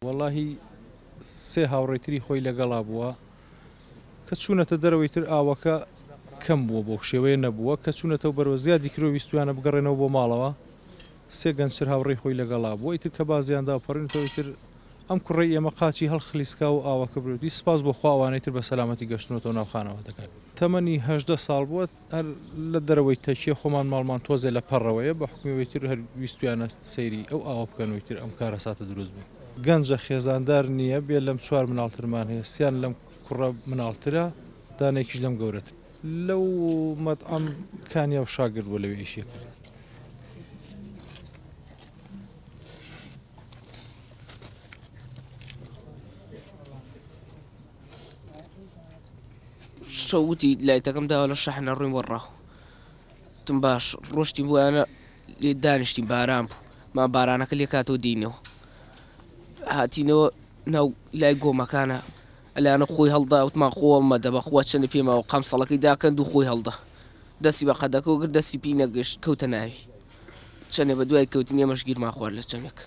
والله سێ هاوڕێتری خۆی لەگەڵا بووە کە چوونەتە دەرەوەی تر ئاوەکە کەم بووە بۆ شێوەیە نەبووە کە چوونەتەوە بەرەوە زیادی کرۆ ویستویانە بگەڕێنەوە بۆ ماڵەوە سێ گەنجتر هاوڕێی خۆی لەگەڵا بووە ئیتر کە بازیاندا پەڕێنەوەی تر ئەم کوڕی ئێمە قاچی هەڵخلیسکا و ئاوەکە برودی سپاس بۆ خواوانەی تر بە سەلامەتی گەشتنەوە ناوخانەوە دەکات تەمەنی 18 ساڵ بووە هەر لە دەرەوەی تەچیە خۆمان ماڵمان تۆزێ لە پەڕەوەیە بە حکومیەوەی تر هەر ویستویانە سەیری ئەو ئاوە بکەنەوەی تر ئەم کارە ساتە دروست بوو گەنجە خێزاندار نییە بێ لەم 4 مناڵترمان هەیە سیان لەم کوڕە مناڵترە دانێکیش لەم گەورەتر لەو مەتعەم کانیا و شاگرد بۆ لەوێ ئیشی کرد شەوتی لایتەکەم داوە لە شەحنە ڕووی وەڕاو تم باش ڕۆشتی بوویانە لێ دانیشتین باران بوو ما بارانەکە لێ کاتەوە دینەوە هاتینەوە ناو لای گۆمەکانە ئەلانە خۆی هەڵدا وتمان خۆڵمە دەبە خوا چەندە پێماوە قەمسەڵەکەی داکەند و خۆی هەڵدا دەستی بە قەدەکەەوە گرت دەستی پێی نەگەشت کەوتە ناوی چەندێ بە دوای کەوتنی ئێمەش گیرمان خوارد لە چەمێک